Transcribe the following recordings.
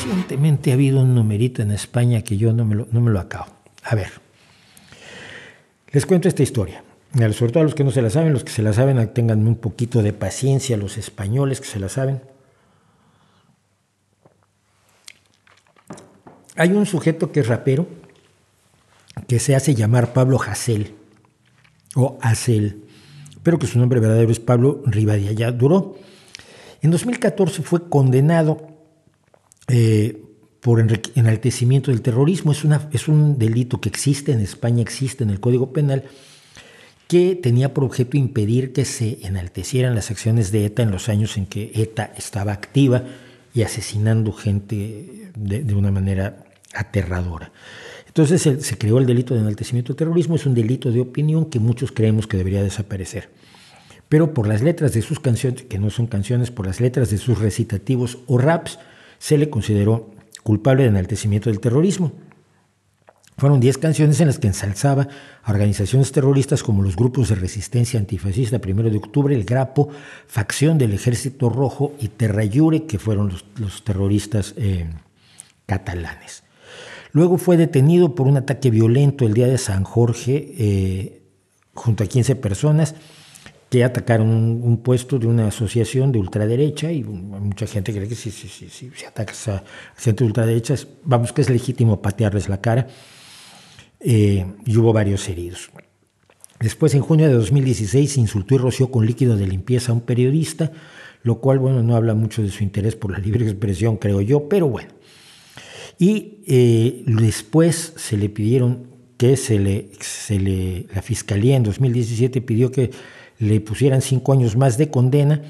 recientemente ha habido un numerito en España que yo no me lo acabo. A ver, les cuento esta historia. Sobre todo a los que no se la saben, los que se la saben, tengan un poquito de paciencia, los españoles que se la saben. Hay un sujeto que es rapero, que se hace llamar Pablo Hasél, o Hasél, pero que su nombre verdadero es Pablo Rivadavia Duró. En 2014 fue condenado por enaltecimiento del terrorismo. Es un delito que existe en España, existe en el Código Penal, que tenía por objeto impedir que se enaltecieran las acciones de ETA en los años en que ETA estaba activa y asesinando gente de una manera aterradora. Entonces se creó el delito de enaltecimiento del terrorismo. Es un delito de opinión que muchos creemos que debería desaparecer. Pero por las letras de sus canciones, que no son canciones, por las letras de sus recitativos o raps, se le consideró culpable de enaltecimiento del terrorismo. Fueron 10 canciones en las que ensalzaba a organizaciones terroristas como los grupos de resistencia antifascista 1 de octubre, el Grapo, Facción del Ejército Rojo y Terra Lliure, que fueron los terroristas catalanes. Luego fue detenido por un ataque violento el día de San Jorge, junto a 15 personas que atacaron un puesto de una asociación de ultraderecha, y mucha gente cree que si atacas a gente de ultraderecha, vamos, que es legítimo patearles la cara, y hubo varios heridos. Después, en junio de 2016, insultó y roció con líquido de limpieza a un periodista, lo cual, bueno, no habla mucho de su interés por la libre expresión, creo yo, pero bueno. Y después se le pidieron que la Fiscalía en 2017 pidió que le pusieran 5 años más de condena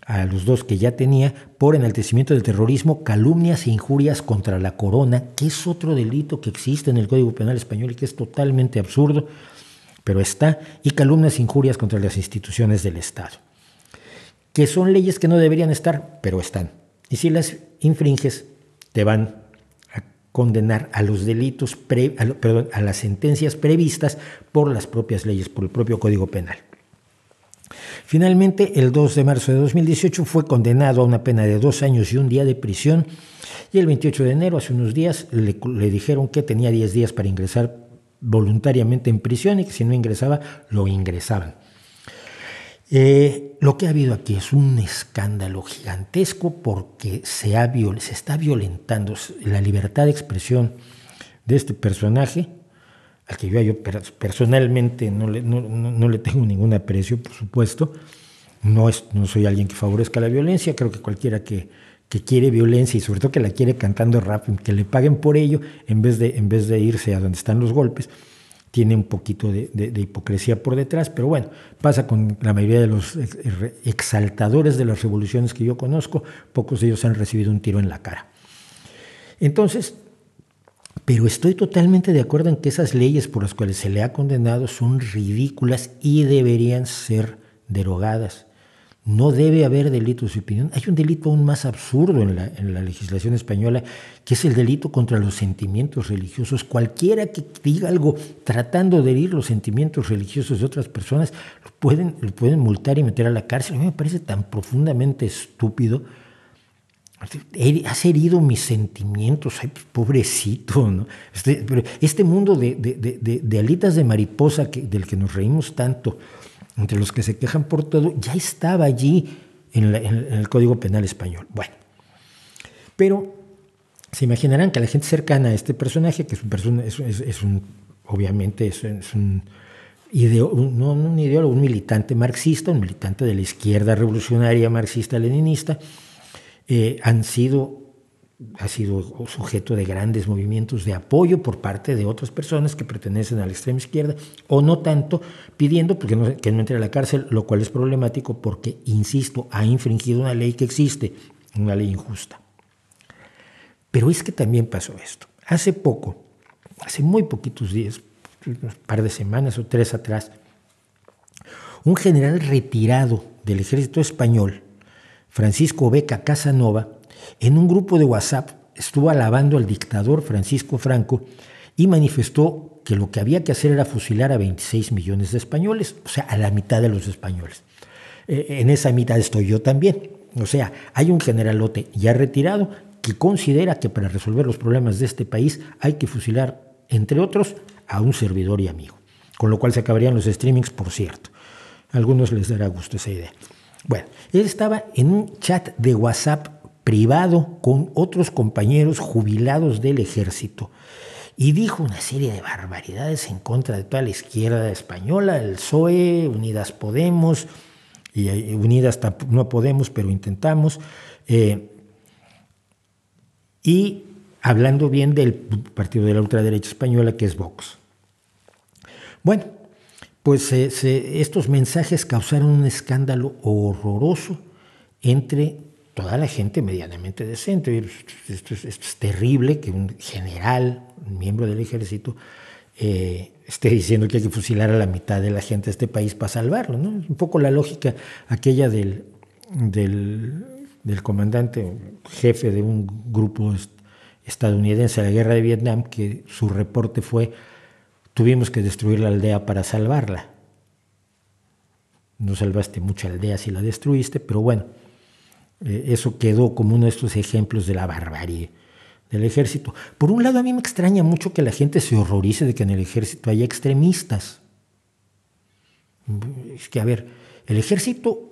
a los 2 que ya tenía por enaltecimiento del terrorismo, calumnias e injurias contra la corona, que es otro delito que existe en el Código Penal español y que es totalmente absurdo, pero está, y calumnias e injurias contra las instituciones del Estado, que son leyes que no deberían estar, pero están. Y si las infringes, te van a condenar a los delitos, a las sentencias previstas por las propias leyes, por el propio Código Penal. Finalmente, el 2 de marzo de 2018 fue condenado a una pena de 2 años y 1 día de prisión, y el 28 de enero, hace unos días, le dijeron que tenía 10 días para ingresar voluntariamente en prisión y que si no ingresaba, lo ingresaban. Lo que ha habido aquí es un escándalo gigantesco porque se está violentando la libertad de expresión de este personaje, al que yo personalmente no le tengo ningún aprecio, por supuesto. No soy alguien que favorezca la violencia. Creo que cualquiera que quiere violencia, y sobre todo que la quiere cantando rap, que le paguen por ello, en vez de irse a donde están los golpes, tiene un poquito de hipocresía por detrás. Pero bueno, pasa con la mayoría de los exaltadores de las revoluciones que yo conozco. Pocos de ellos han recibido un tiro en la cara. Entonces, pero estoy totalmente de acuerdo en que esas leyes por las cuales se le ha condenado son ridículas y deberían ser derogadas. No debe haber delitos de opinión. Hay un delito aún más absurdo en la legislación española, que es el delito contra los sentimientos religiosos. Cualquiera que diga algo tratando de herir los sentimientos religiosos de otras personas, lo pueden multar y meter a la cárcel. A mí me parece tan profundamente estúpido. Has herido mis sentimientos, ay, pobrecito, ¿no? Pero este mundo de alitas de mariposa del que nos reímos tanto, entre los que se quejan por todo, ya estaba allí en el Código Penal español. Bueno, pero se imaginarán que la gente cercana a este personaje, que obviamente es un ideólogo, un militante marxista, un militante de la izquierda revolucionaria marxista-leninista, ha sido sujeto de grandes movimientos de apoyo por parte de otras personas que pertenecen a la extrema izquierda, o no tanto, pidiendo que no entre a la cárcel, lo cual es problemático porque, insisto, ha infringido una ley que existe, una ley injusta. Pero es que también pasó esto. Hace muy poquitos días, un par de semanas o 3 atrás, un general retirado del ejército español, Francisco Beca Casanova, en un grupo de WhatsApp estuvo alabando al dictador Francisco Franco y manifestó que lo que había que hacer era fusilar a 26 millones de españoles, o sea, a la mitad de los españoles. En esa mitad estoy yo también. O sea, hay un generalote ya retirado que considera que para resolver los problemas de este país hay que fusilar, entre otros, a un servidor y amigo. Con lo cual se acabarían los streamings, por cierto. A algunos les dará gusto esa idea. Bueno, él estaba en un chat de WhatsApp privado con otros compañeros jubilados del ejército y dijo una serie de barbaridades en contra de toda la izquierda española, el PSOE, Unidas Podemos, y Unidas no podemos, pero intentamos, y hablando bien del partido de la ultraderecha española, que es Vox. Bueno, pues estos mensajes causaron un escándalo horroroso entre toda la gente medianamente decente. Esto es terrible que un general, un miembro del ejército, esté diciendo que hay que fusilar a la mitad de la gente de este país para salvarlo, ¿no? Es un poco la lógica aquella del comandante, jefe de un grupo estadounidense de la guerra de Vietnam, que su reporte fue: tuvimos que destruir la aldea para salvarla. No salvaste mucha aldea si la destruiste, pero bueno, eso quedó como uno de estos ejemplos de la barbarie del ejército. Por un lado, a mí me extraña mucho que la gente se horrorice de que en el ejército haya extremistas. Es que, a ver, el ejército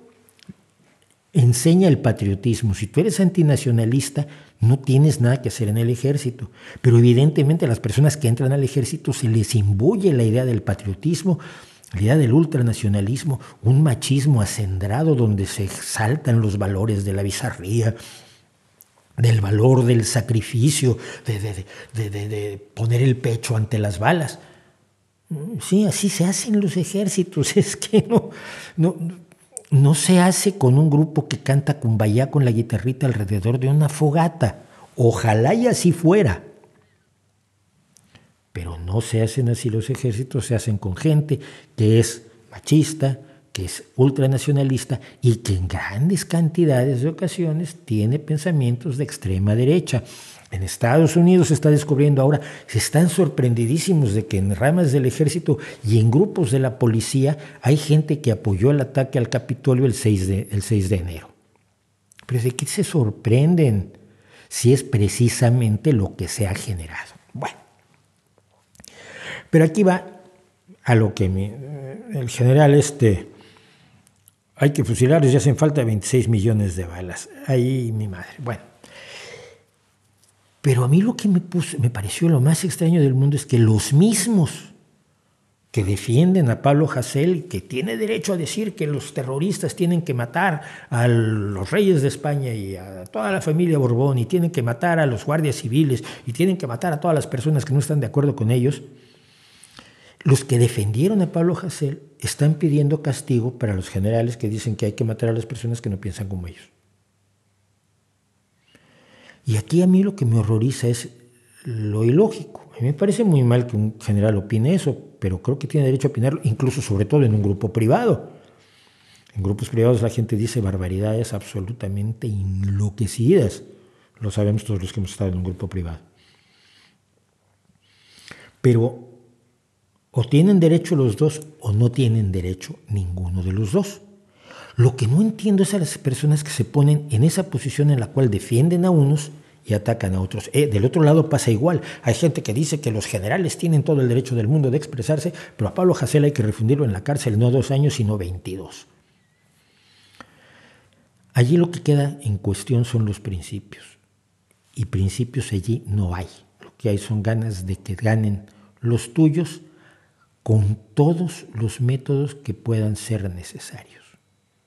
enseña el patriotismo. Si tú eres antinacionalista, no tienes nada que hacer en el ejército. Pero evidentemente a las personas que entran al ejército se les imbuye la idea del patriotismo, la idea del ultranacionalismo, un machismo acendrado donde se exaltan los valores de la bizarría, del valor del sacrificio, de poner el pecho ante las balas. Sí, así se hacen los ejércitos. Es que no se hace con un grupo que canta cumbayá con la guitarrita alrededor de una fogata. Ojalá y así fuera. Pero no se hacen así los ejércitos, se hacen con gente que es machista, que es ultranacionalista y que en grandes cantidades de ocasiones tiene pensamientos de extrema derecha. En Estados Unidos se está descubriendo ahora, se están sorprendidísimos de que en ramas del ejército y en grupos de la policía hay gente que apoyó el ataque al Capitolio el 6 de enero. Pero ¿de qué se sorprenden si es precisamente lo que se ha generado? Bueno, pero aquí va a lo que el general hay que fusilarlos, ya hacen falta 26 millones de balas. Ahí mi madre. Bueno. Pero a mí lo que me pareció lo más extraño del mundo es que los mismos que defienden a Pablo Hasél, que tiene derecho a decir que los terroristas tienen que matar a los reyes de España y a toda la familia Borbón, y tienen que matar a los guardias civiles, y tienen que matar a todas las personas que no están de acuerdo con ellos, los que defendieron a Pablo Hasél están pidiendo castigo para los generales que dicen que hay que matar a las personas que no piensan como ellos. Y aquí a mí lo que me horroriza es lo ilógico. A mí me parece muy mal que un general opine eso, pero creo que tiene derecho a opinarlo, incluso sobre todo en un grupo privado. En grupos privados la gente dice barbaridades absolutamente enloquecidas. Lo sabemos todos los que hemos estado en un grupo privado. Pero o tienen derecho los dos o no tienen derecho ninguno de los dos. Lo que no entiendo es a las personas que se ponen en esa posición en la cual defienden a unos y atacan a otros. Del otro lado pasa igual. Hay gente que dice que los generales tienen todo el derecho del mundo de expresarse, pero a Pablo Hasél hay que refundirlo en la cárcel no 2 años, sino 22. Allí lo que queda en cuestión son los principios. Y principios allí no hay. Lo que hay son ganas de que ganen los tuyos con todos los métodos que puedan ser necesarios.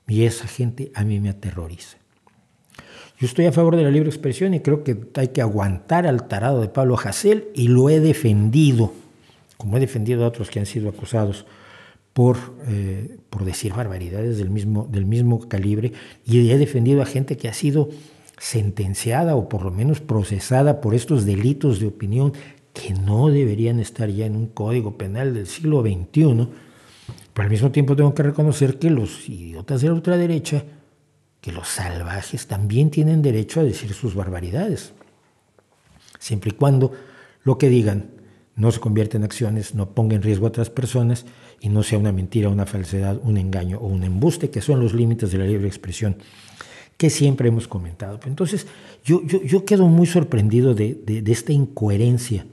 Y esa gente a mí me aterroriza. Yo estoy a favor de la libre expresión y creo que hay que aguantar al tarado de Pablo Hasél, y lo he defendido, como he defendido a otros que han sido acusados por decir barbaridades del mismo calibre, y he defendido a gente que ha sido sentenciada o por lo menos procesada por estos delitos de opinión que no deberían estar ya en un código penal del siglo XXI, pero al mismo tiempo tengo que reconocer que los idiotas de la ultraderecha, que los salvajes, también tienen derecho a decir sus barbaridades, siempre y cuando lo que digan no se convierta en acciones, no ponga en riesgo a otras personas y no sea una mentira, una falsedad, un engaño o un embuste, que son los límites de la libre expresión. que siempre hemos comentado. Entonces, yo quedo muy sorprendido de esta incoherencia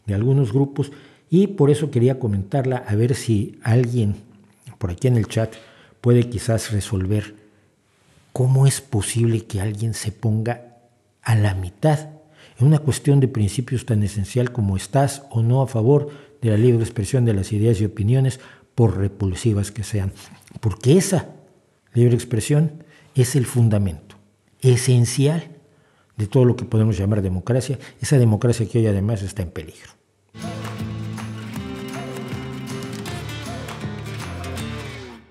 de algunos grupos y por eso quería comentarla, a ver si alguien por aquí en el chat puede quizás resolver cómo es posible que alguien se ponga a la mitad en una cuestión de principios tan esencial como estás o no a favor de la libre expresión de las ideas y opiniones, por repulsivas que sean. Porque esa libre expresión es el fundamento esencial de todo lo que podemos llamar democracia, esa democracia que hoy además está en peligro.